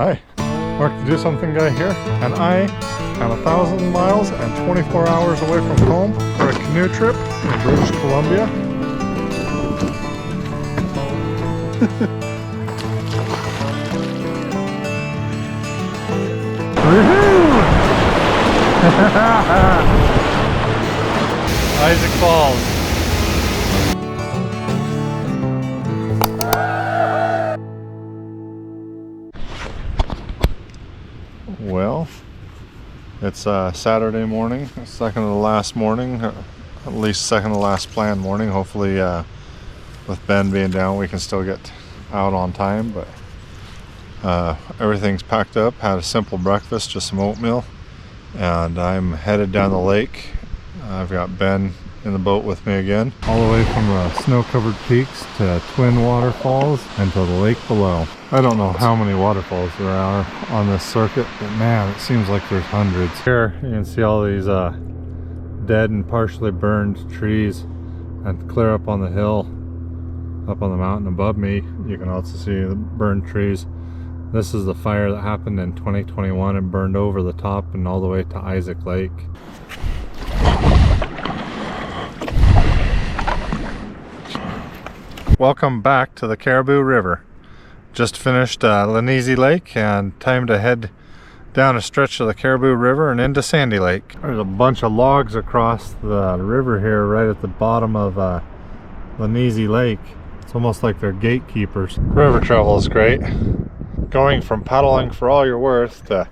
Hi, Mark the Do Something Guy here, and I am 1,000 miles and 24 hours away from home for a canoe trip in British Columbia. Woohoo! Isaac Falls. Well, it's Saturday morning, second to the last morning, at least second to last planned morning. Hopefully with Ben being down we can still get out on time, but everything's packed up. Had a simple breakfast, just some oatmeal, and I'm headed down the lake. I've got Ben in the boat with me again, all the way from the snow-covered peaks to twin waterfalls and to the lake below. I don't know how many waterfalls there are on this circuit, but man, it seems like there's hundreds. Here you can see all these dead and partially burned trees, and clear up on the hill, up on the mountain above me, you can also see the burned trees. This is the fire that happened in 2021 and burned over the top and all the way to Isaac Lake. Welcome back to the Caribou River. Just finished Lanese Lake and time to head down a stretch of the Caribou River and into Sandy Lake. There's a bunch of logs across the river here right at the bottom of Lanese Lake. It's almost like they're gatekeepers. River travel is great. Going from paddling for all you're worth to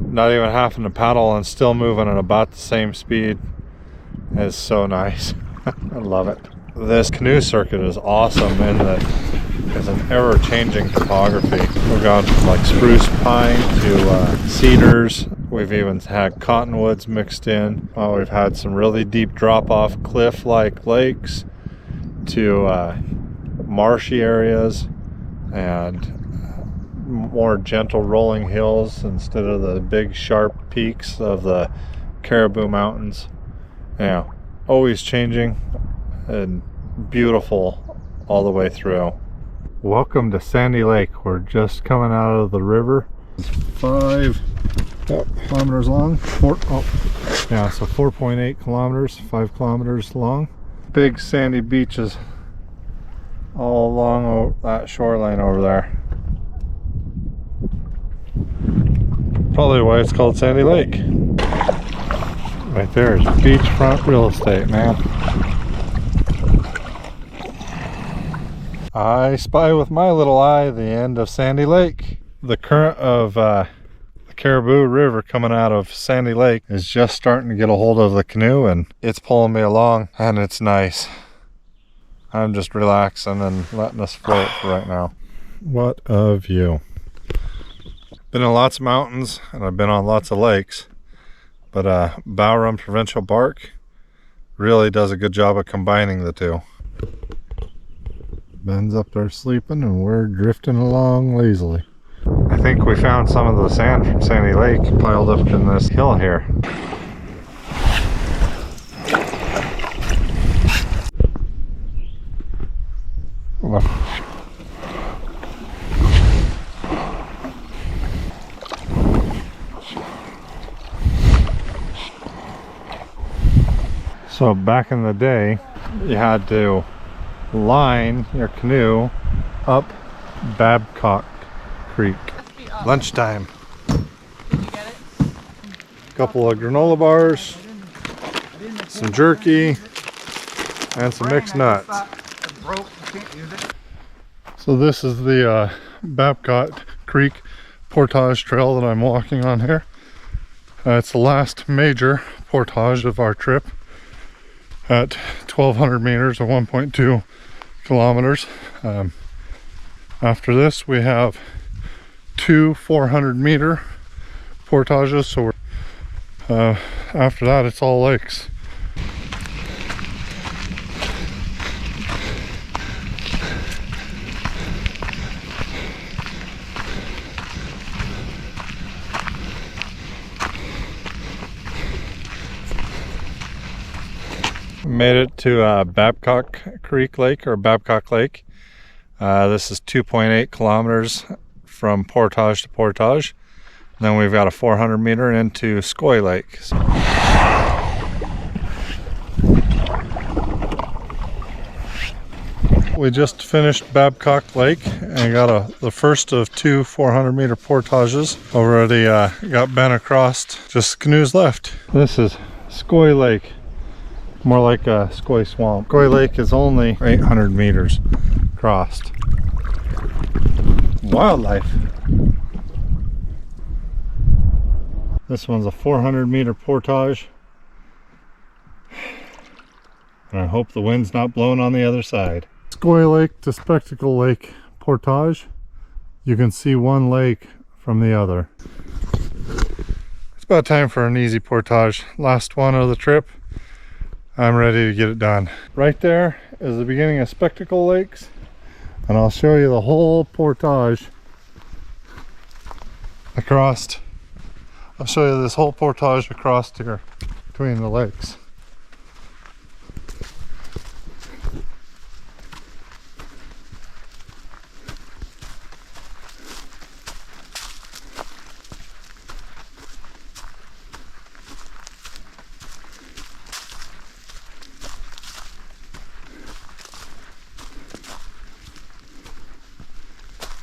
not even having to paddle and still moving at about the same speed is so nice. I love it. This canoe circuit is awesome in that it's an ever-changing topography. We've gone from like spruce pine to cedars. We've even had cottonwoods mixed in. We've had some really deep drop-off cliff-like lakes to marshy areas and more gentle rolling hills instead of the big sharp peaks of the Caribou Mountains. Yeah, always changing and beautiful all the way through. Welcome to Sandy Lake. We're just coming out of the river. It's 5 kilometers long. So 4.8 kilometers, 5 kilometers long. Big sandy beaches all along that shoreline over there. Probably why it's called Sandy Lake. Right there is beachfront real estate, man. I spy with my little eye the end of Sandy Lake. The current of the Caribou River coming out of Sandy Lake is just starting to get a hold of the canoe, and it's pulling me along, and it's nice. I'm just relaxing and letting us float for right now. What a view. Been in lots of mountains and I've been on lots of lakes, but Bowron Provincial Park really does a good job of combining the two. Ben's up there sleeping and we're drifting along lazily. I think we found some of the sand from Sandy Lake piled up in this hill here. So back in the day, you had to line your canoe up Babcock Creek. Lunchtime. Couple of granola bars, some jerky, and some mixed nuts. So this is the Babcock Creek portage trail that I'm walking on here. It's the last major portage of our trip at 1,200 meters or 1.2 kilometers. After this we have 2 400-meter portages, so after that it's all lakes. Made it to Babcock Creek Lake, or Babcock Lake. This is 2.8 kilometers from portage to portage. And then we've got a 400 meter into Skoy Lake. We just finished Babcock Lake and got the first of two 400 meter portages. Already got bent across, just canoes left. This is Skoy Lake, more like a Skoy Swamp. Skoy Lake is only 800 meters crossed. Wildlife. This one's a 400 meter portage. And I hope the wind's not blowing on the other side. Skoy Lake to Spectacle Lake portage. You can see one lake from the other. It's about time for an easy portage. Last one of the trip. I'm ready to get it done. Right there is the beginning of Spectacle Lakes, and I'll show you the whole portage across. I'll show you this whole portage across here between the lakes.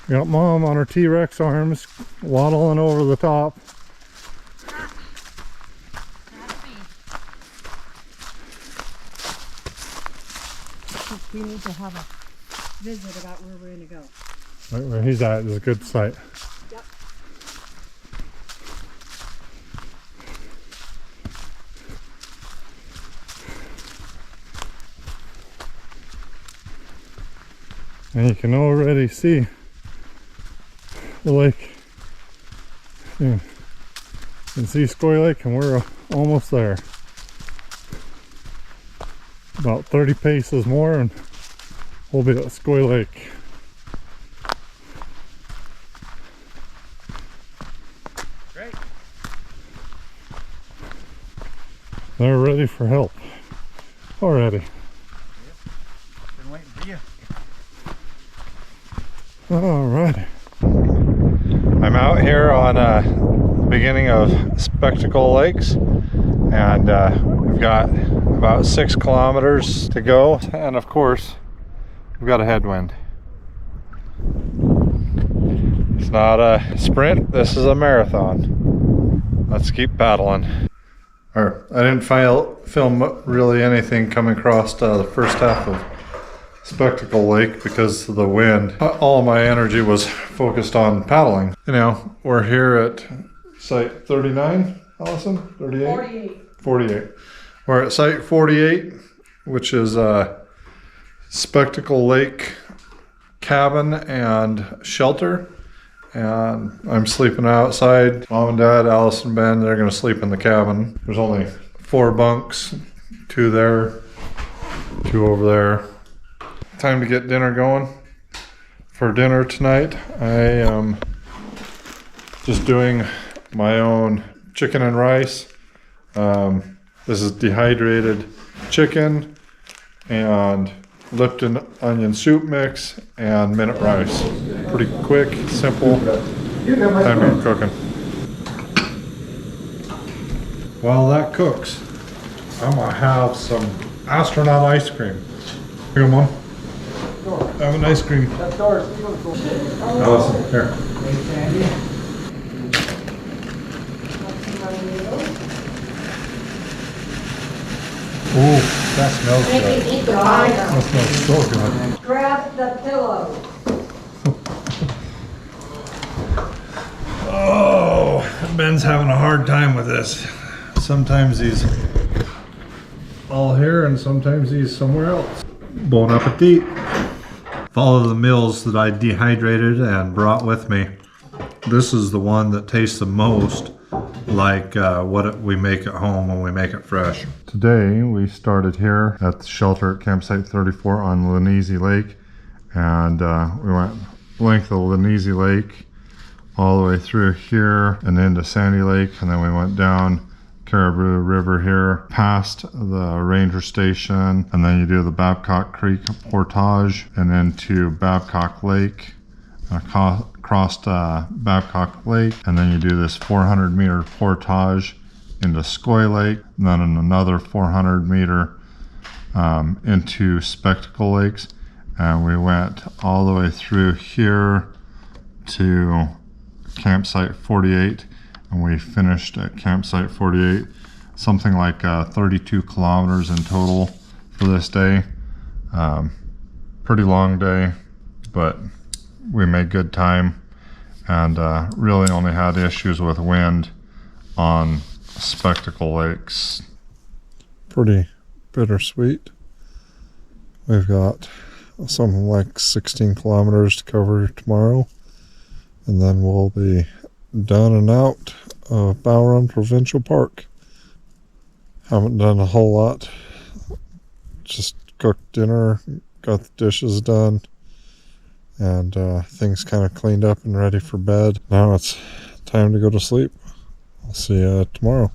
Got Mom on her T-Rex arms, waddling over the top. We need to have a visit about where we're going to go. Right where he's at is a good site. Yep. And you can already see the lake. You can see Skoy Lake, and we're almost there. About 30 paces more and we'll be at Skoy Lake. Great. They're ready for help already. Yep. Been waiting for you. Alright. I'm out here on the beginning of Spectacle Lakes, and we've got about 6 kilometers to go, and of course we've got a headwind. It's not a sprint, this is a marathon. Let's keep paddling. I didn't film really anything coming across the first half of Spectacle Lake because of the wind. All of my energy was focused on paddling. You know, we're here at site 39, Allison? 38? 48. 48. We're at site 48, which is Spectacle Lake cabin and shelter. And I'm sleeping outside. Mom and Dad, Alice and Ben, they're gonna sleep in the cabin. There's only 4 bunks, 2 there, 2 over there. Time to get dinner going. For dinner tonight, I am just doing my own chicken and rice. This is dehydrated chicken and Lipton onion soup mix and minute rice. Pretty quick, simple. Time to get cooking. While that cooks, I'm gonna have some astronaut ice cream. Here, Mom. Have an ice cream. Allison, here. Ooh, that smells good. That smells so good. Grab the pillow. Oh, Ben's having a hard time with this. Sometimes he's all here and sometimes he's somewhere else. Bon appetit. Follow the meals that I dehydrated and brought with me. This is the one that tastes the most like what we make at home when we make it fresh. Today we started here at the shelter at campsite 34 on Lanese Lake, and we went length of Lanese Lake all the way through here and into Sandy Lake, and then we went down Caribou River here, past the ranger station, and then you do the Babcock Creek portage and then to Babcock Lake, crossed Babcock Lake, and then you do this 400-meter portage into Skoy Lake, and then another 400-meter into Spectacle Lakes. And we went all the way through here to campsite 48, and we finished at campsite 48, something like 32 kilometers in total for this day. Pretty long day, but we made good time, and really only had issues with wind on Spectacle Lakes. Pretty bittersweet. We've got something like 16 kilometers to cover tomorrow, and then we'll be done and out of Bowron Provincial Park. Haven't done a whole lot, just cooked dinner, got the dishes done, and things kind of cleaned up and ready for bed. Now it's time to go to sleep. I'll see you tomorrow.